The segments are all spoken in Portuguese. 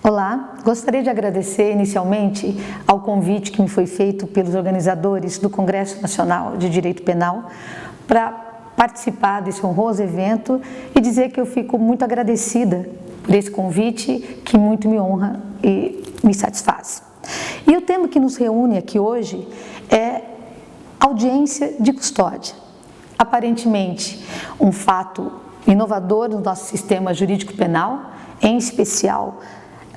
Olá, gostaria de agradecer inicialmente ao convite que me foi feito pelos organizadores do Congresso Nacional de Direito Penal para participar desse honroso evento e dizer que eu fico muito agradecida por esse convite que muito me honra e me satisfaz. E o tema que nos reúne aqui hoje é audiência de custódia. Aparentemente, um fato inovador no nosso sistema jurídico penal, em especial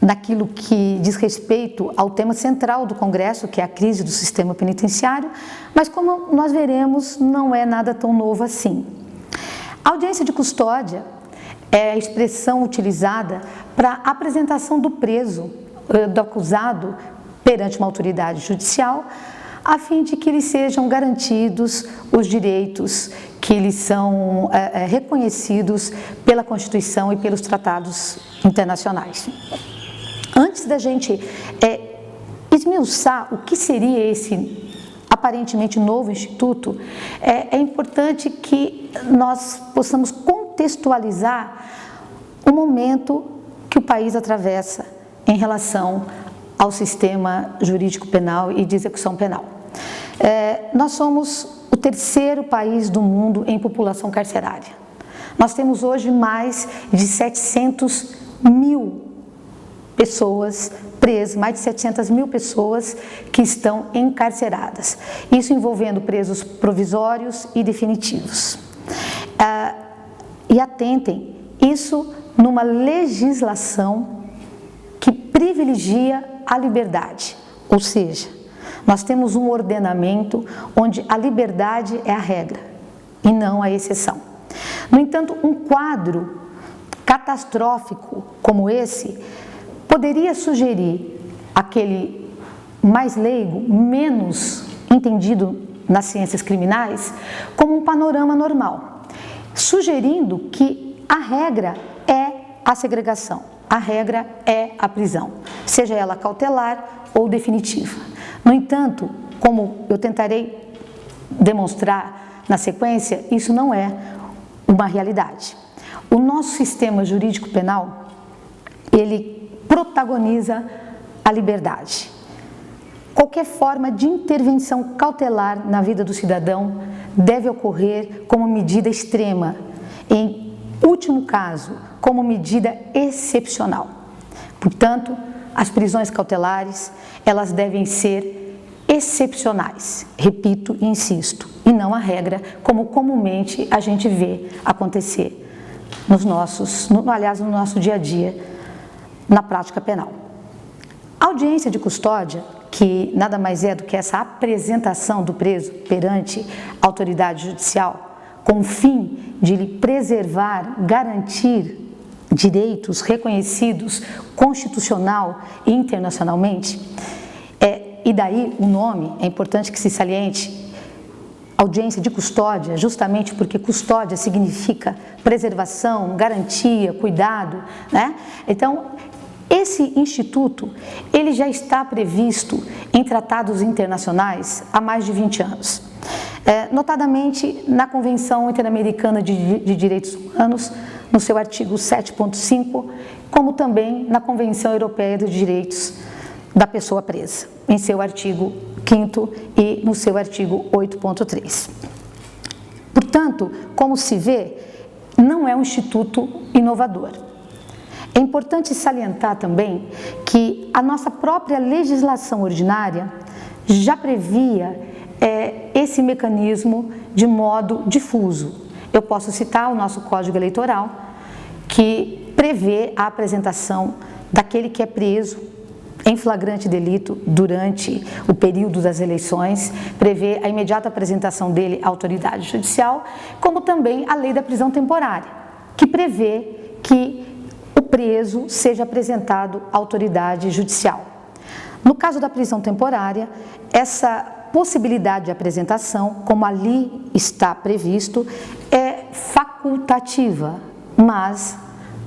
naquilo que diz respeito ao tema central do Congresso, que é a crise do sistema penitenciário, mas como nós veremos, não é nada tão novo assim. A audiência de custódia é a expressão utilizada para a apresentação do preso, do acusado, perante uma autoridade judicial, a fim de que lhes sejam garantidos os direitos que lhes são reconhecidos pela Constituição e pelos tratados internacionais. Antes da gente esmiuçar o que seria esse aparentemente novo instituto, é importante que nós possamos contextualizar o momento que o país atravessa em relação ao sistema jurídico penal e de execução penal. Nós somos o terceiro país do mundo em população carcerária. Nós temos hoje mais de 700 mil pessoas presas, mais de 700 mil pessoas que estão encarceradas. Isso envolvendo presos provisórios e definitivos. E atentem, isso numa legislação que privilegia a liberdade, ou seja, nós temos um ordenamento onde a liberdade é a regra e não a exceção. No entanto, um quadro catastrófico como esse poderia sugerir aquele mais leigo, menos entendido nas ciências criminais, como um panorama normal, sugerindo que a regra é a segregação, a regra é a prisão, seja ela cautelar ou definitiva. No entanto, como eu tentarei demonstrar na sequência, isso não é uma realidade. O nosso sistema jurídico penal, ele protagoniza a liberdade. Qualquer forma de intervenção cautelar na vida do cidadão deve ocorrer como medida extrema, em último caso, como medida excepcional. Portanto, as prisões cautelares, elas devem ser excepcionais, repito e insisto, e não a regra, como comumente a gente vê acontecer no nosso dia a dia, na prática penal. A audiência de custódia, que nada mais é do que essa apresentação do preso perante a autoridade judicial, com o fim de lhe preservar, garantir direitos reconhecidos constitucional e internacionalmente, e daí o nome, é importante que se saliente, audiência de custódia, justamente porque custódia significa preservação, garantia, cuidado, né? Então, esse instituto, ele já está previsto em tratados internacionais há mais de 20 anos. Notadamente na Convenção Interamericana de Direitos Humanos, no seu artigo 7.5, como também na Convenção Europeia dos Direitos da Pessoa Presa, em seu artigo 5º e no seu artigo 8.3. Portanto, como se vê, não é um instituto inovador. É importante salientar também que a nossa própria legislação ordinária já previa esse mecanismo de modo difuso. Eu posso citar o nosso Código Eleitoral, que prevê a apresentação daquele que é preso em flagrante delito durante o período das eleições, prevê a imediata apresentação dele à autoridade judicial, como também a lei da prisão temporária, que prevê que o preso seja apresentado à autoridade judicial. No caso da prisão temporária, essa possibilidade de apresentação, como ali está previsto, é facultativa, mas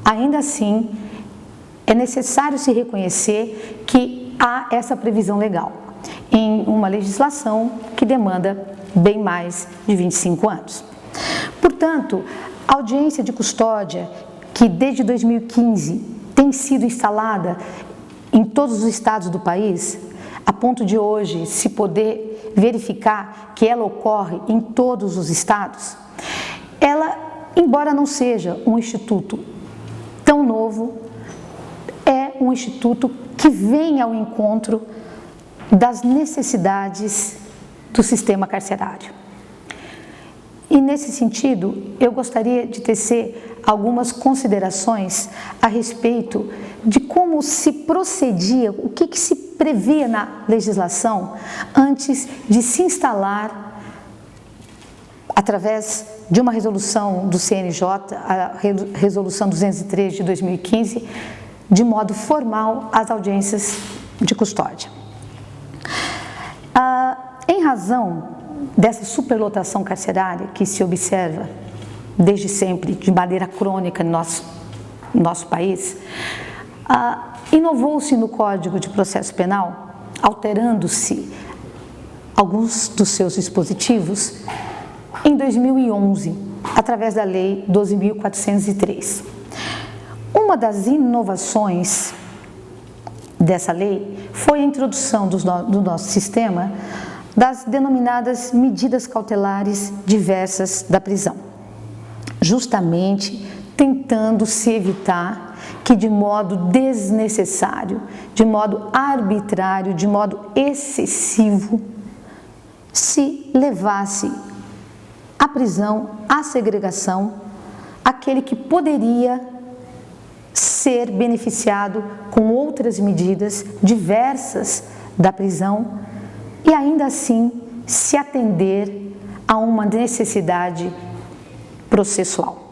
ainda assim é necessário se reconhecer que há essa previsão legal em uma legislação que demanda bem mais de 25 anos. Portanto, a audiência de custódia, que desde 2015 tem sido instalada em todos os estados do país, a ponto de hoje se poder verificar que ela ocorre em todos os estados, ela, embora não seja um instituto tão novo, é um instituto que vem ao encontro das necessidades do sistema carcerário. E nesse sentido, eu gostaria de tecer algumas considerações a respeito de como se procedia, o que se previa na legislação antes de se instalar, através de uma resolução do CNJ, a resolução 203 de 2015, de modo formal as audiências de custódia. Em razão dessa superlotação carcerária que se observa desde sempre, de maneira crônica no nosso país, inovou-se no Código de Processo Penal, alterando-se alguns dos seus dispositivos em 2011, através da Lei 12.403. Uma das inovações dessa lei foi a introdução do nosso sistema das denominadas medidas cautelares diversas da prisão, justamente tentando se evitar que de modo desnecessário, de modo arbitrário, de modo excessivo, se levasse à prisão, à segregação, aquele que poderia ser beneficiado com outras medidas diversas da prisão e ainda assim se atender a uma necessidade processual.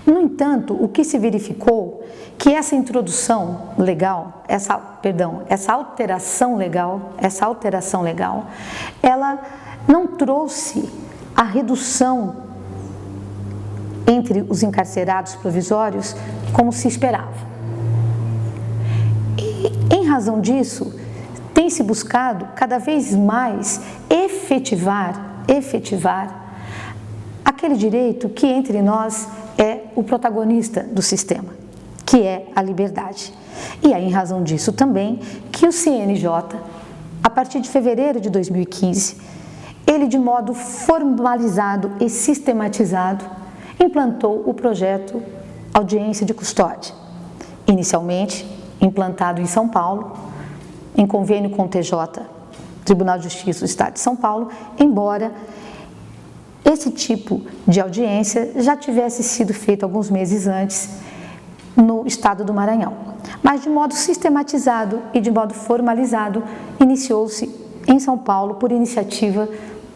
No entanto, o que se verificou que essa introdução legal, essa alteração legal, ela não trouxe a redução entre os encarcerados provisórios como se esperava. E, em razão disso, tem se buscado cada vez mais efetivar aquele direito que entre nós é o protagonista do sistema, que é a liberdade. E é em razão disso também que o CNJ, a partir de fevereiro de 2015, ele de modo formalizado e sistematizado, implantou o projeto Audiência de Custódia, inicialmente implantado em São Paulo, em convênio com o TJ, Tribunal de Justiça do Estado de São Paulo, embora esse tipo de audiência já tivesse sido feito alguns meses antes no estado do Maranhão. Mas de modo sistematizado e de modo formalizado, iniciou-se em São Paulo por iniciativa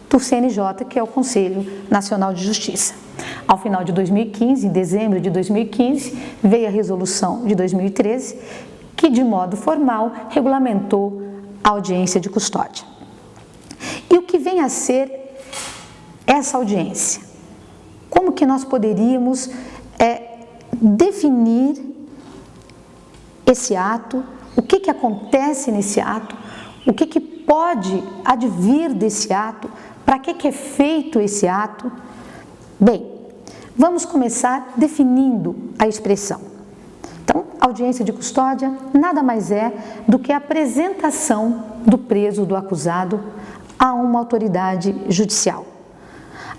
do CNJ, que é o Conselho Nacional de Justiça. Ao final de 2015, em dezembro de 2015, veio a resolução de 2013, que de modo formal regulamentou a audiência de custódia. E o que vem a ser essa audiência? Como que nós poderíamos definir esse ato, o que acontece nesse ato, o que pode advir desse ato, para que é feito esse ato? Bem, vamos começar definindo a expressão. Então, audiência de custódia nada mais é do que a apresentação do preso, do acusado, a uma autoridade judicial,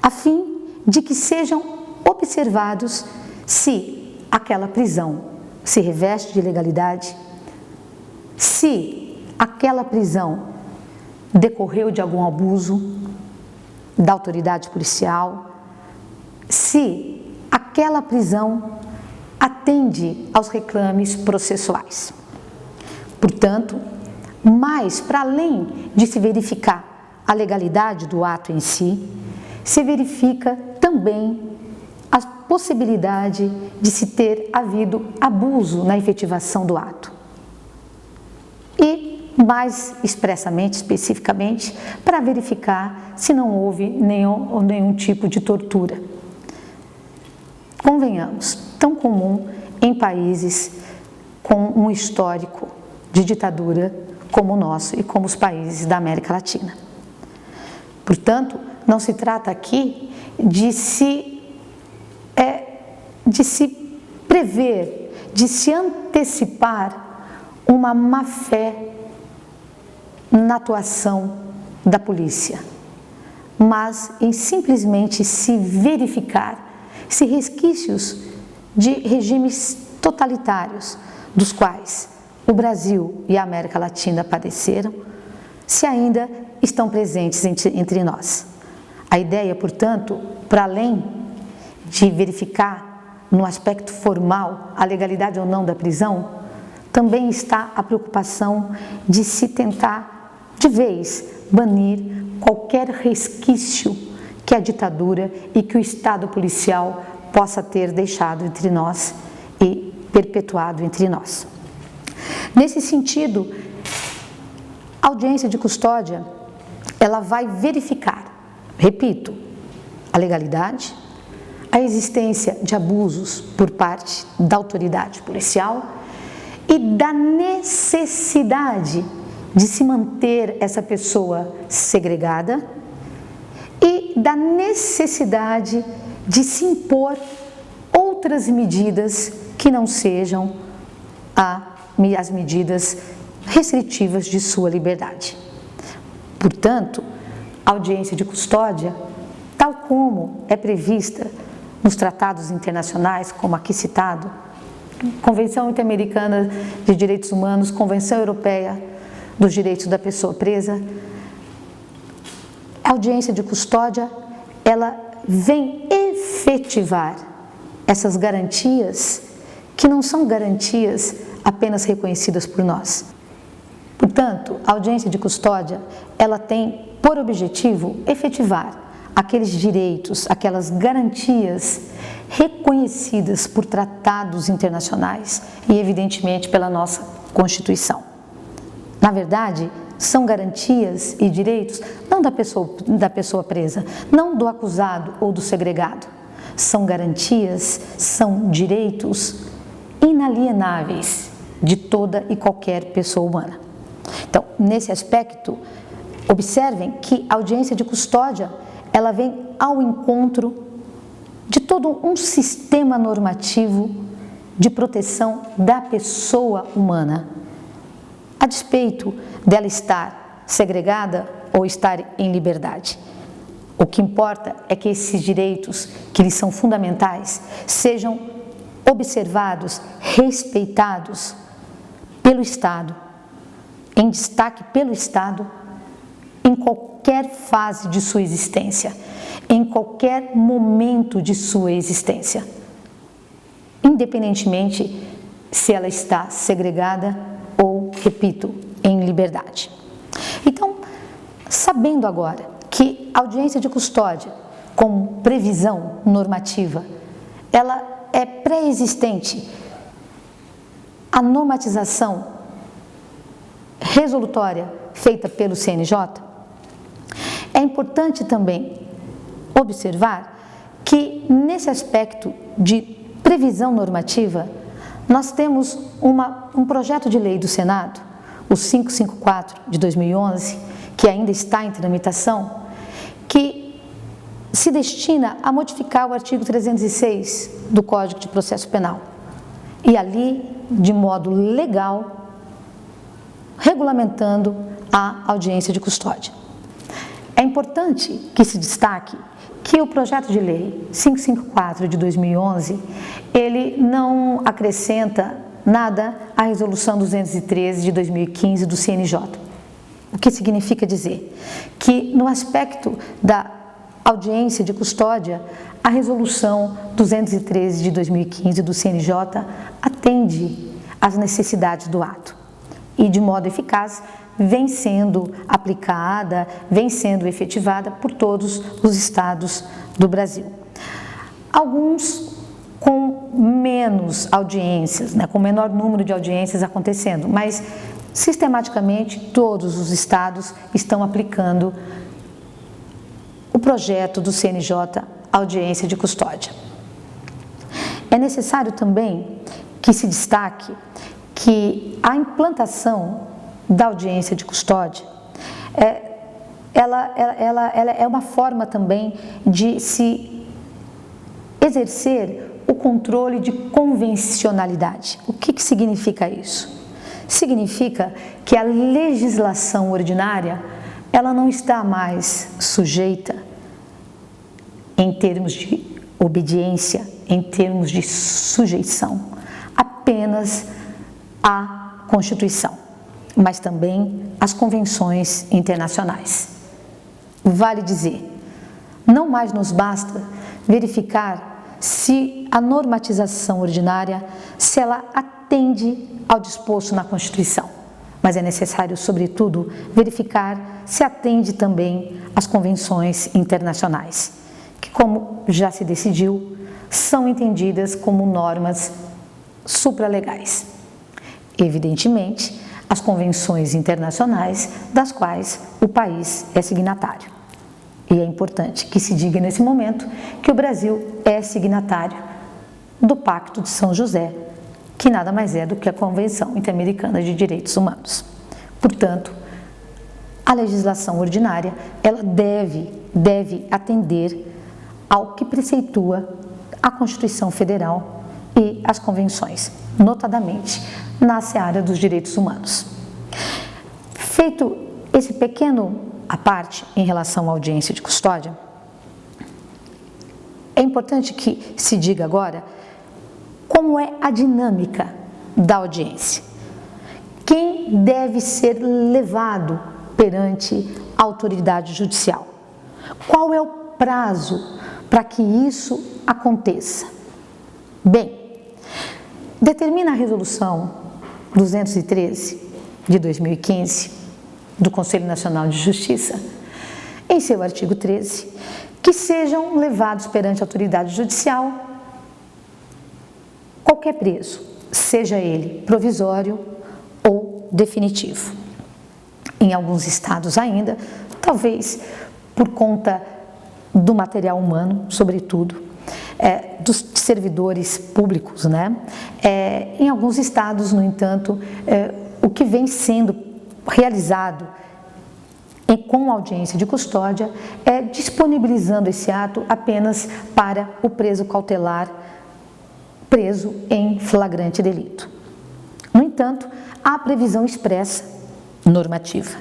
a fim de que sejam observados se aquela prisão se reveste de legalidade, se aquela prisão decorreu de algum abuso da autoridade policial, se aquela prisão atende aos reclames processuais. Portanto, mas para além de se verificar a legalidade do ato em si, se verifica também a possibilidade de se ter havido abuso na efetivação do ato. E, mais expressamente, especificamente, para verificar se não houve nenhum tipo de tortura. Convenhamos, tão comum em países com um histórico de ditadura como o nosso e como os países da América Latina. Portanto, não se trata aqui de se prever, de se antecipar uma má-fé na atuação da polícia, mas em simplesmente se verificar se resquícios de regimes totalitários, dos quais o Brasil e a América Latina padeceram, se ainda estão presentes entre nós. A ideia, portanto, para além de verificar no aspecto formal a legalidade ou não da prisão, também está a preocupação de se tentar, de vez, banir qualquer resquício que a ditadura e que o Estado policial possa ter deixado entre nós e perpetuado entre nós. Nesse sentido, a audiência de custódia, ela vai verificar, repito, a legalidade, a existência de abusos por parte da autoridade policial e da necessidade de se manter essa pessoa segregada e da necessidade de se impor outras medidas que não sejam as medidas restritivas de sua liberdade. Portanto, a audiência de custódia, tal como é prevista nos tratados internacionais, como aqui citado, Convenção Interamericana de Direitos Humanos, Convenção Europeia dos Direitos da Pessoa Presa, a audiência de custódia, ela vem efetivar essas garantias que não são garantias apenas reconhecidas por nós. Portanto, a audiência de custódia, ela tem por objetivo efetivar aqueles direitos, aquelas garantias reconhecidas por tratados internacionais e, evidentemente, pela nossa Constituição. Na verdade, são garantias e direitos não da pessoa presa, não do acusado ou do segregado. São garantias, são direitos inalienáveis de toda e qualquer pessoa humana. Então, nesse aspecto, observem que a audiência de custódia, ela vem ao encontro de todo um sistema normativo de proteção da pessoa humana, a despeito dela estar segregada ou estar em liberdade. O que importa é que esses direitos, que lhes são fundamentais, sejam observados, respeitados pelo Estado, em destaque pelo Estado, em qualquer fase de sua existência, em qualquer momento de sua existência, independentemente se ela está segregada ou, repito, em liberdade. Então, sabendo agora que a audiência de custódia, como previsão normativa, ela é pré-existente à normatização resolutória feita pelo CNJ, é importante também observar que, nesse aspecto de previsão normativa, nós temos um projeto de lei do Senado, o 554 de 2011, que ainda está em tramitação, que se destina a modificar o artigo 306 do Código de Processo Penal e ali, de modo legal, regulamentando a audiência de custódia. É importante que se destaque que o projeto de lei 554 de 2011, ele não acrescenta nada à resolução 213 de 2015 do CNJ. O que significa dizer que, no aspecto da audiência de custódia, a resolução 213 de 2015 do CNJ atende às necessidades do ato e, de modo eficaz, vem sendo aplicada, vem sendo efetivada por todos os estados do Brasil. Alguns com menos audiências, com menor número de audiências acontecendo, mas sistematicamente todos os estados estão aplicando o projeto do CNJ Audiência de Custódia. É necessário também que se destaque que a implantação da audiência de custódia, ela é uma forma também de se exercer o controle de convencionalidade. O que significa isso? Significa que a legislação ordinária, ela não está mais sujeita em termos de obediência, em termos de sujeição, apenas à Constituição, mas também às convenções internacionais. Vale dizer, não mais nos basta verificar se a normatização ordinária, se ela atende ao disposto na Constituição, mas é necessário, sobretudo, verificar se atende também às convenções internacionais, que, como já se decidiu, são entendidas como normas supralegais. Evidentemente, as convenções internacionais das quais o país é signatário. E é importante que se diga nesse momento que o Brasil é signatário do Pacto de São José, que nada mais é do que a Convenção Interamericana de Direitos Humanos. Portanto, a legislação ordinária, ela deve atender ao que preceitua a Constituição Federal e as convenções, notadamente na seara dos direitos humanos. Feito esse pequeno à parte em relação à audiência de custódia, é importante que se diga agora como é a dinâmica da audiência. Quem deve ser levado perante a autoridade judicial? Qual é o prazo para que isso aconteça? Bem, determina a Resolução 213 de 2015 do Conselho Nacional de Justiça, em seu artigo 13, que sejam levados perante a autoridade judicial qualquer preso, seja ele provisório ou definitivo. Em alguns estados ainda, talvez por conta do material humano, sobretudo, dos servidores públicos, né? Em alguns estados, no entanto, o que vem sendo realizado com audiência de custódia é disponibilizando esse ato apenas para o preso cautelar preso em flagrante delito. No entanto, há previsão expressa, normativa,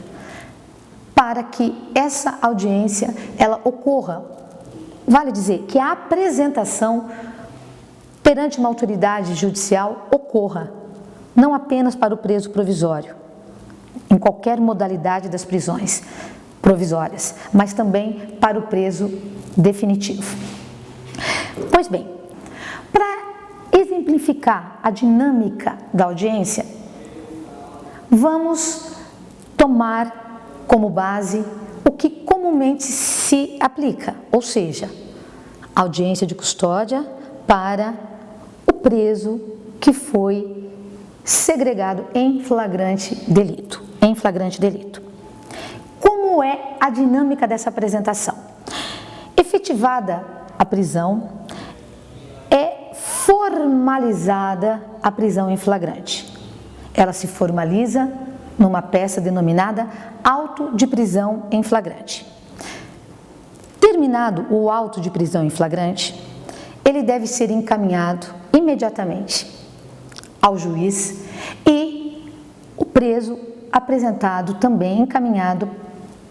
para que essa audiência ela ocorra. Vale dizer que a apresentação perante uma autoridade judicial ocorra, não apenas para o preso provisório, em qualquer modalidade das prisões provisórias, mas também para o preso definitivo. Pois bem, para exemplificar a dinâmica da audiência, vamos tomar como base o que comumente se aplica, ou seja, audiência de custódia para o preso que foi segregado em flagrante delito. Como é a dinâmica dessa apresentação? Efetivada a prisão, é formalizada a prisão em flagrante. Ela se formaliza numa peça denominada auto de prisão em flagrante. Terminado o auto de prisão em flagrante, ele deve ser encaminhado imediatamente ao juiz e o preso apresentado também encaminhado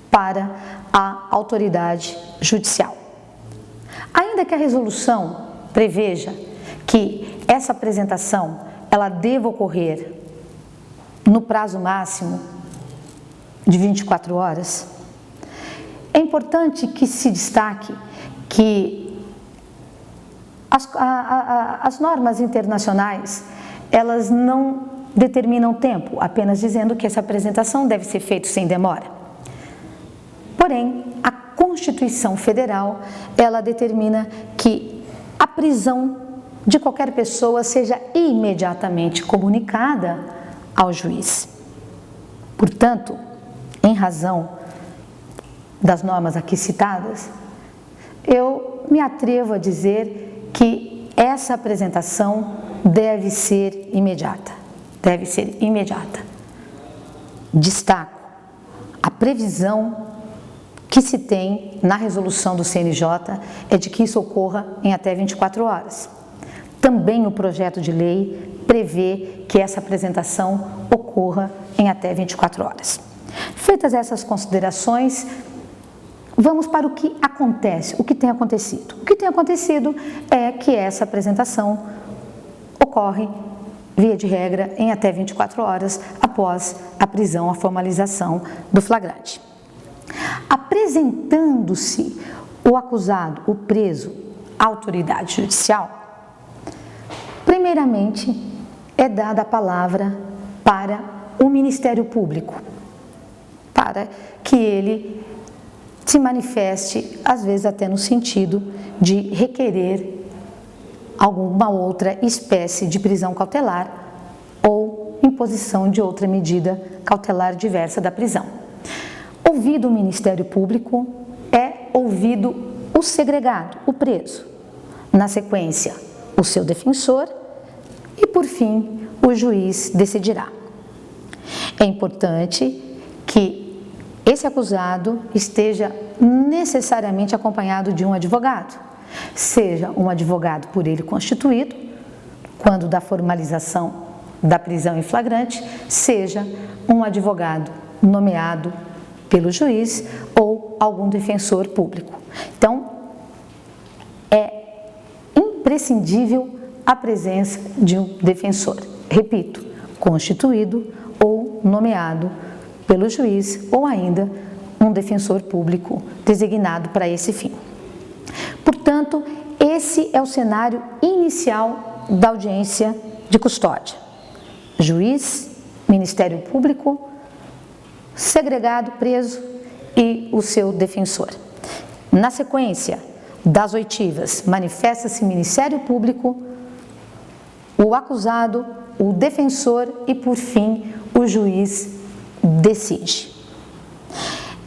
para a autoridade judicial. Ainda que a resolução preveja que essa apresentação ela deva ocorrer no prazo máximo de 24 horas, é importante que se destaque que as normas internacionais, elas não determinam tempo, apenas dizendo que essa apresentação deve ser feita sem demora. Porém, a Constituição Federal, ela determina que a prisão de qualquer pessoa seja imediatamente comunicada ao juiz. Portanto, em razão das normas aqui citadas, eu me atrevo a dizer que essa apresentação deve ser imediata. Destaco a previsão que se tem na resolução do CNJ é de que isso ocorra em até 24 horas. também o projeto de lei prevê que essa apresentação ocorra em até 24 horas. Feitas essas considerações, vamos para o que acontece, o que tem acontecido. O que tem acontecido é que essa apresentação ocorre, via de regra, em até 24 horas após a prisão, a formalização do flagrante. Apresentando-se o acusado, o preso, à autoridade judicial, primeiramente é dada a palavra para o Ministério Público, para que ele se manifeste, às vezes até no sentido de requerer alguma outra espécie de prisão cautelar ou imposição de outra medida cautelar diversa da prisão. Ouvido o Ministério Público, é ouvido o segregado, o preso. Na sequência, o seu defensor e, por fim, o juiz decidirá. É importante que esse acusado esteja necessariamente acompanhado de um advogado, seja um advogado por ele constituído, quando da formalização da prisão em flagrante, seja um advogado nomeado pelo juiz ou algum defensor público. Então, é imprescindível a presença de um defensor, repito, constituído ou nomeado pelo juiz ou ainda um defensor público designado para esse fim. Portanto, esse é o cenário inicial da audiência de custódia. Juiz, Ministério Público, segregado, preso e o seu defensor. Na sequência das oitivas, manifesta-se Ministério Público, o acusado, o defensor e, por fim, o juiz decide.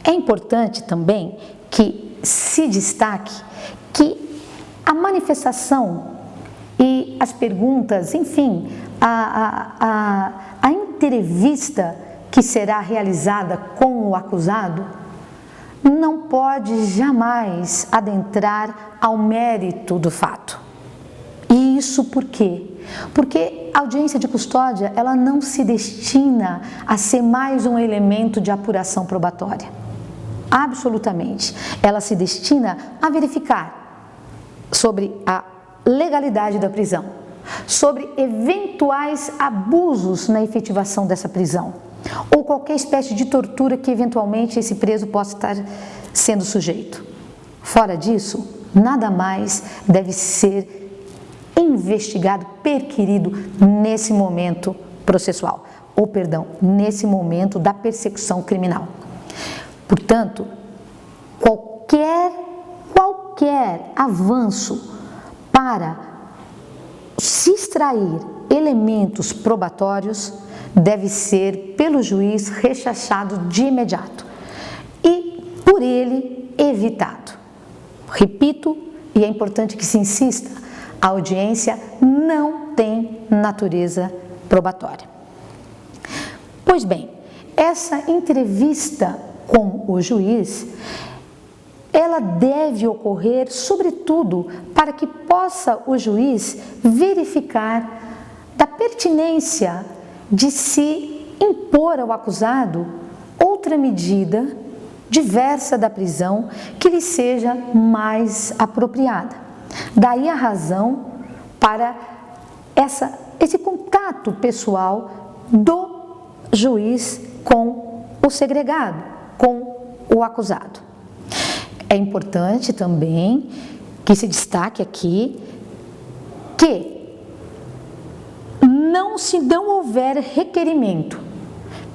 É importante também que se destaque que a manifestação e as perguntas, enfim, a entrevista que será realizada com o acusado não pode jamais adentrar ao mérito do fato. E isso por quê? Porque a audiência de custódia, ela não se destina a ser mais um elemento de apuração probatória. Absolutamente. Ela se destina a verificar sobre a legalidade da prisão, sobre eventuais abusos na efetivação dessa prisão, ou qualquer espécie de tortura que eventualmente esse preso possa estar sendo sujeito. Fora disso, nada mais deve ser investigado, perquirido nesse momento processual, nesse momento da persecução criminal. Portanto, qualquer avanço para se extrair elementos probatórios deve ser pelo juiz rechaçado de imediato e por ele evitado. Repito, e é importante que se insista, a audiência não tem natureza probatória. Pois bem, essa entrevista com o juiz, ela deve ocorrer, sobretudo, para que possa o juiz verificar da pertinência de se impor ao acusado outra medida diversa da prisão que lhe seja mais apropriada. Daí a razão para esse contato pessoal do juiz com o segregado, com o acusado. É importante também que se destaque aqui que se não houver requerimento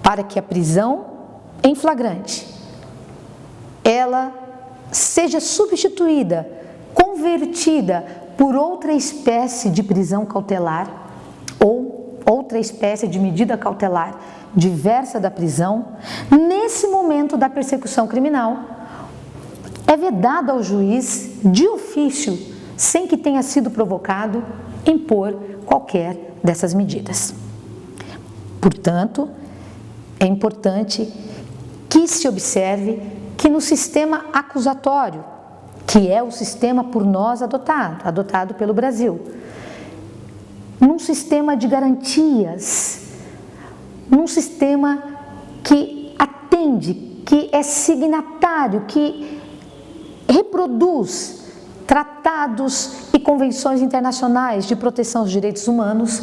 para que a prisão em flagrante ela seja substituída, convertida por outra espécie de prisão cautelar ou outra espécie de medida cautelar diversa da prisão, nesse momento da persecução criminal, é vedado ao juiz, de ofício, sem que tenha sido provocado, impor qualquer dessas medidas. Portanto, é importante que se observe que no sistema acusatório, que é o sistema por nós adotado pelo Brasil, num sistema de garantias, num sistema que atende, que é signatário, que reproduz tratados e convenções internacionais de proteção dos direitos humanos,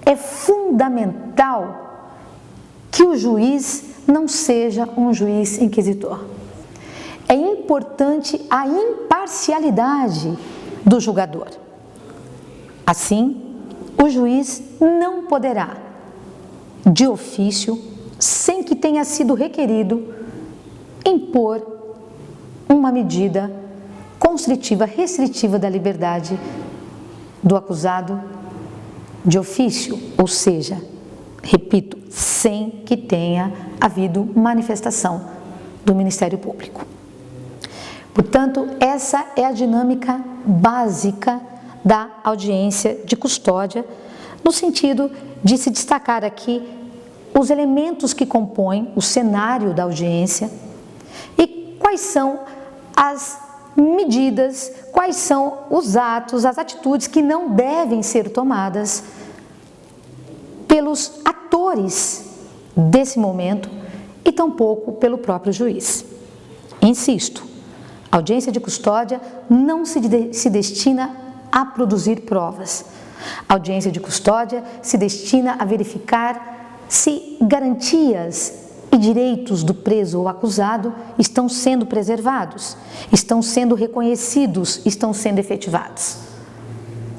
é fundamental que o juiz não seja um juiz inquisitor. É importante a imparcialidade do julgador. Assim, o juiz não poderá, de ofício, sem que tenha sido requerido, impor uma medida constritiva, restritiva da liberdade do acusado de ofício, ou seja, repito, sem que tenha havido manifestação do Ministério Público. Portanto, essa é a dinâmica básica da audiência de custódia, no sentido de se destacar aqui os elementos que compõem o cenário da audiência e quais são as medidas, quais são os atos, as atitudes que não devem ser tomadas pelos atores desse momento e tampouco pelo próprio juiz. Insisto, a audiência de custódia não se destina a produzir provas. A audiência de custódia se destina a verificar se garantias e direitos do preso ou acusado estão sendo preservados, estão sendo reconhecidos, estão sendo efetivados.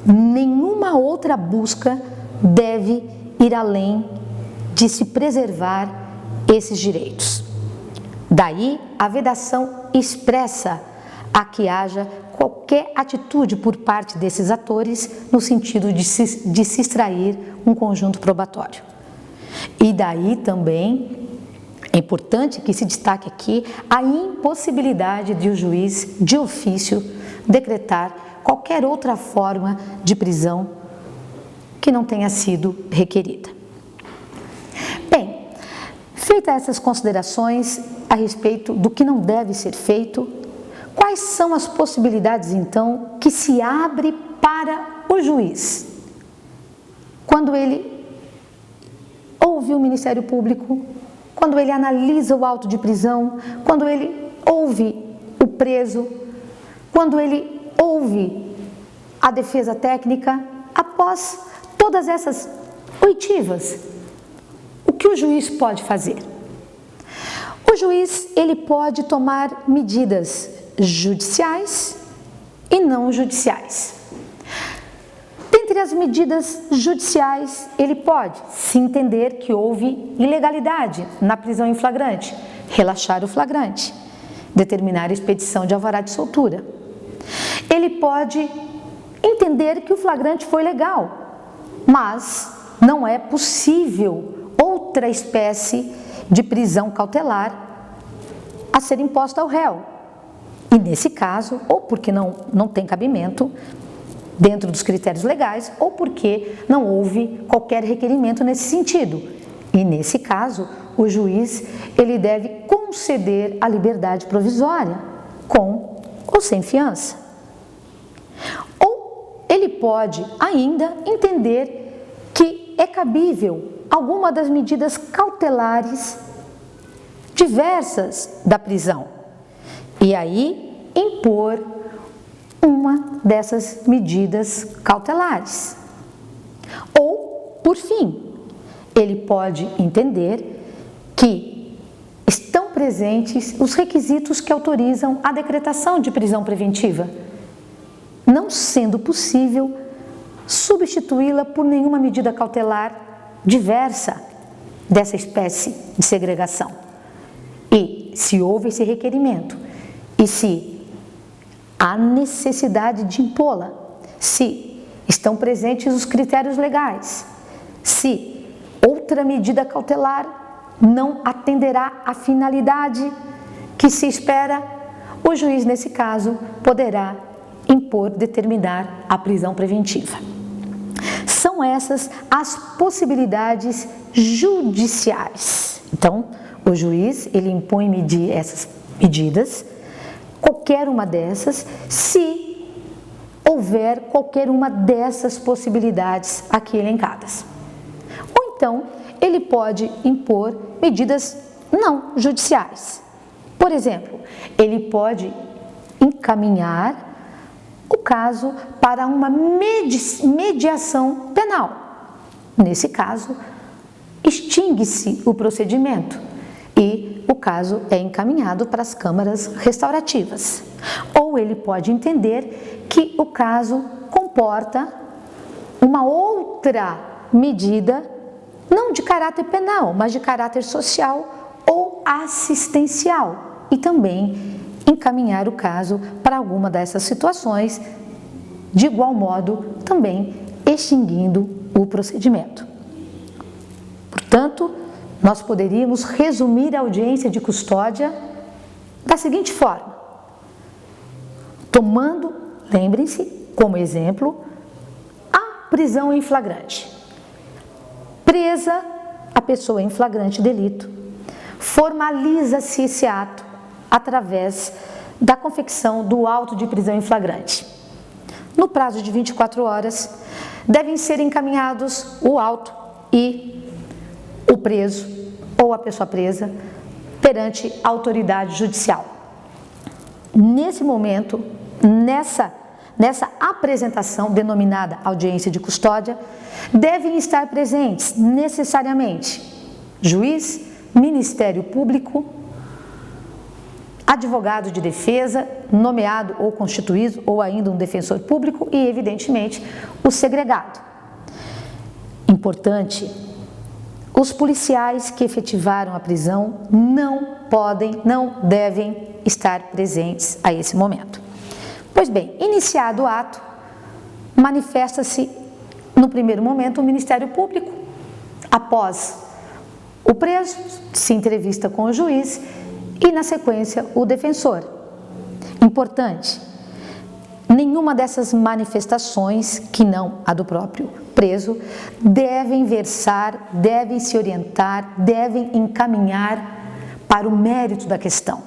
Nenhuma outra busca deve ir além de se preservar esses direitos. Daí a vedação expressa a que haja qualquer atitude por parte desses atores no sentido de se extrair um conjunto probatório. E daí também é importante que se destaque aqui a impossibilidade de o juiz, de ofício, decretar qualquer outra forma de prisão que não tenha sido requerida. Bem, feitas essas considerações a respeito do que não deve ser feito, quais são as possibilidades, então, que se abre para o juiz quando ele ouve o Ministério Público, quando ele analisa o auto de prisão, quando ele ouve o preso, quando ele ouve a defesa técnica, após todas essas oitivas, o que o juiz pode fazer? O juiz, ele pode tomar medidas judiciais e não judiciais. Dentre as medidas judiciais, ele pode, se entender que houve ilegalidade na prisão em flagrante, relaxar o flagrante, determinar a expedição de alvará de soltura. Ele pode entender que o flagrante foi legal, mas não é possível outra espécie de prisão cautelar a ser imposta ao réu. E nesse caso, ou porque não tem cabimento dentro dos critérios legais, ou porque não houve qualquer requerimento nesse sentido. E nesse caso, o juiz ele deve conceder a liberdade provisória, com ou sem fiança. Ou ele pode ainda entender que é cabível alguma das medidas cautelares diversas da prisão, e aí impor uma dessas medidas cautelares. Ou, por fim, ele pode entender que estão presentes os requisitos que autorizam a decretação de prisão preventiva, não sendo possível substituí-la por nenhuma medida cautelar diversa dessa espécie de segregação. E se houve esse requerimento, e se há necessidade de impô-la, se estão presentes os critérios legais, se outra medida cautelar não atenderá à finalidade que se espera, o juiz, nesse caso, poderá impor, determinar a prisão preventiva. São essas as possibilidades judiciais. Então, o juiz, ele impõe essas medidas, qualquer uma dessas, se houver qualquer uma dessas possibilidades aqui elencadas. Ou então, ele pode impor medidas não judiciais. Por exemplo, ele pode encaminhar o caso para uma mediação penal. Nesse caso, extingue-se o procedimento e o caso é encaminhado para as câmaras restaurativas. Ou ele pode entender que o caso comporta uma outra medida, não de caráter penal, mas de caráter social ou assistencial, e também encaminhar o caso para alguma dessas situações, de igual modo também extinguindo o procedimento. Portanto, nós poderíamos resumir a audiência de custódia da seguinte forma: tomando, lembrem-se, como exemplo, a prisão em flagrante. Presa a pessoa em flagrante delito, formaliza-se esse ato através da confecção do auto de prisão em flagrante. No prazo de 24 horas, devem ser encaminhados o auto e o preso ou a pessoa presa perante a autoridade judicial. Nesse momento, nessa apresentação denominada audiência de custódia, devem estar presentes necessariamente juiz, Ministério Público, advogado de defesa, nomeado ou constituído, ou ainda um defensor público e, evidentemente, o segregado. Importante, os policiais que efetivaram a prisão não devem estar presentes a esse momento. Pois bem, iniciado o ato, manifesta-se no primeiro momento o Ministério Público. Após o preso se entrevista com o juiz e, na sequência, o defensor. Importante, nenhuma dessas manifestações, que não a do próprio preso, devem versar, devem se orientar, devem encaminhar para o mérito da questão.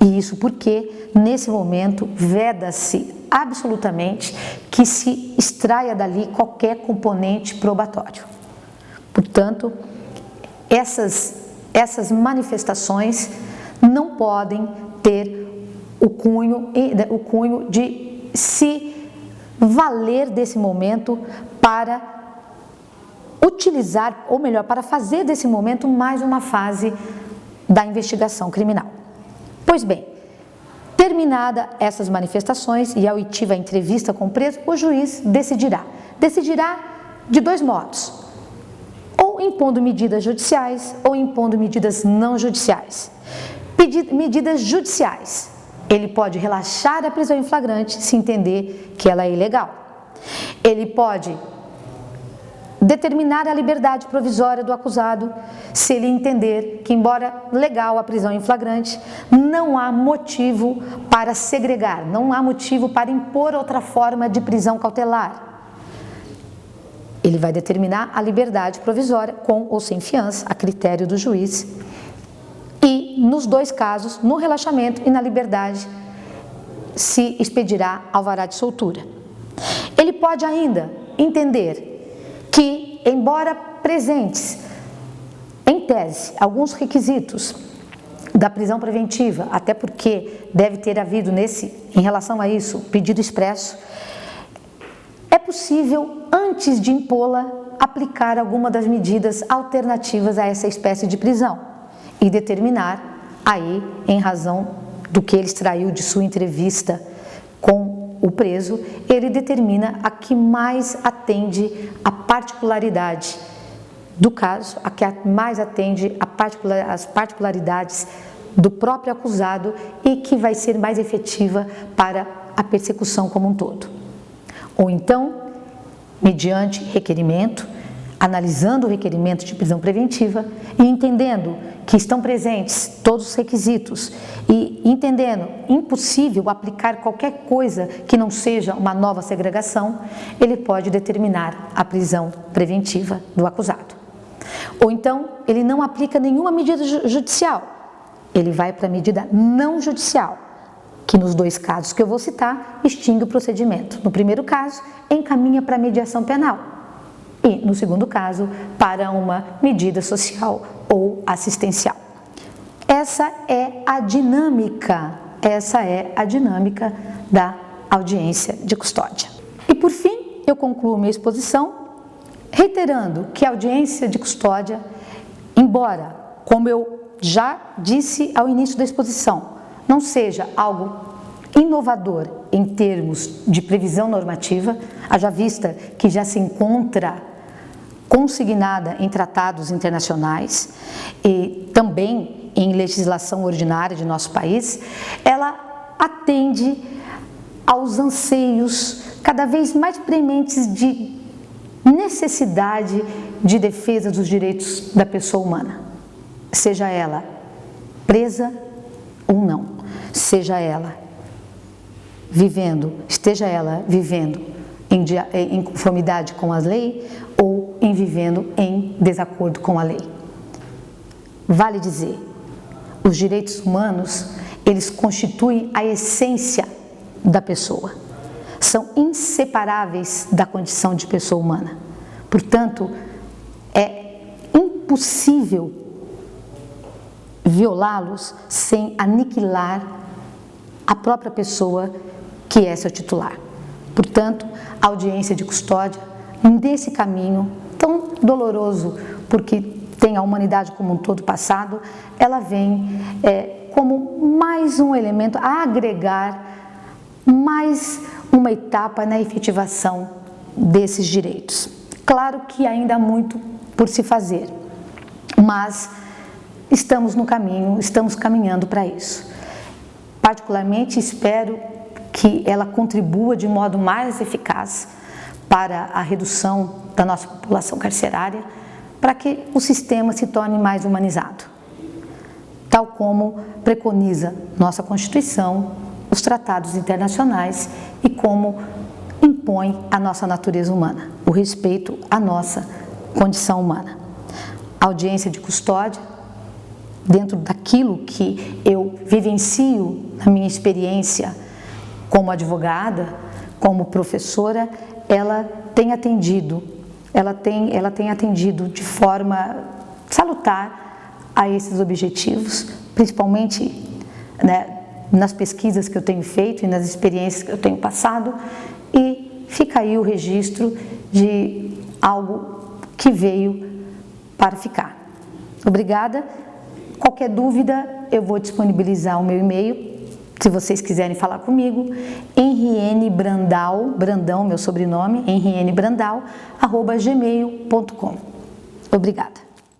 E isso porque, nesse momento, veda-se absolutamente que se extraia dali qualquer componente probatório. Portanto, essas manifestações não podem ter o cunho de se valer desse momento para utilizar, ou melhor, para fazer desse momento mais uma fase da investigação criminal. Pois bem, terminada essas manifestações e a oitiva entrevista com o preso, o juiz decidirá de dois modos: ou impondo medidas judiciais ou impondo medidas não judiciais. Medidas judiciais: ele pode relaxar a prisão em flagrante se entender que ela é ilegal. Ele pode determinar a liberdade provisória do acusado se ele entender que, embora legal a prisão em flagrante, não há motivo para segregar, não há motivo para impor outra forma de prisão cautelar. Ele vai determinar a liberdade provisória com ou sem fiança, a critério do juiz. E, nos dois casos, no relaxamento e na liberdade, se expedirá alvará de soltura. Ele pode ainda entender que, embora presentes, em tese, alguns requisitos da prisão preventiva, até porque deve ter havido em relação a isso, pedido expresso, é possível, antes de impô-la, aplicar alguma das medidas alternativas a essa espécie de prisão e determinar aí, em razão do que ele extraiu de sua entrevista com o preso, ele determina a que mais atende a particularidade do caso, a que mais atende as particularidades do próprio acusado e que vai ser mais efetiva para a persecução como um todo. Ou então, mediante requerimento, analisando o requerimento de prisão preventiva e entendendo que estão presentes todos os requisitos e entendendo impossível aplicar qualquer coisa que não seja uma nova segregação, ele pode determinar a prisão preventiva do acusado. Ou então, ele não aplica nenhuma medida judicial, ele vai para a medida não judicial, que nos dois casos que eu vou citar, extingue o procedimento. No primeiro caso, encaminha para a mediação penal e, no segundo caso, para uma medida social ou assistencial. Essa é a dinâmica da audiência de custódia. E, por fim, eu concluo minha exposição reiterando que a audiência de custódia, embora, como eu já disse ao início da exposição, não seja algo inovador em termos de previsão normativa, haja vista que já se encontra consignada em tratados internacionais e também em legislação ordinária de nosso país, ela atende aos anseios cada vez mais prementes de necessidade de defesa dos direitos da pessoa humana, seja ela presa ou não. Esteja ela vivendo em conformidade com a lei ou vivendo em desacordo com a lei. Vale dizer, os direitos humanos, eles constituem a essência da pessoa, são inseparáveis da condição de pessoa humana. Portanto, é impossível violá-los sem aniquilar a própria pessoa que é seu titular. Portanto, a audiência de custódia, desse caminho tão doloroso, porque tem a humanidade como um todo passado, ela vem como mais um elemento a agregar, mais uma etapa na efetivação desses direitos. Claro que ainda há muito por se fazer, mas estamos no caminho, estamos caminhando para isso. Particularmente espero que ela contribua de modo mais eficaz para a redução da nossa população carcerária, para que o sistema se torne mais humanizado, tal como preconiza nossa Constituição, os tratados internacionais e como impõe a nossa natureza humana, o respeito à nossa condição humana. A audiência de custódia, dentro daquilo que eu vivencio na minha experiência como advogada, como professora, ela tem atendido de forma salutar a esses objetivos, principalmente, nas pesquisas que eu tenho feito e nas experiências que eu tenho passado, e fica aí o registro de algo que veio para ficar. Obrigada. Qualquer dúvida, eu vou disponibilizar o meu e-mail, se vocês quiserem falar comigo, Henriene Brandal, Brandão, meu sobrenome, henrienebrandal@gmail.com. Obrigada.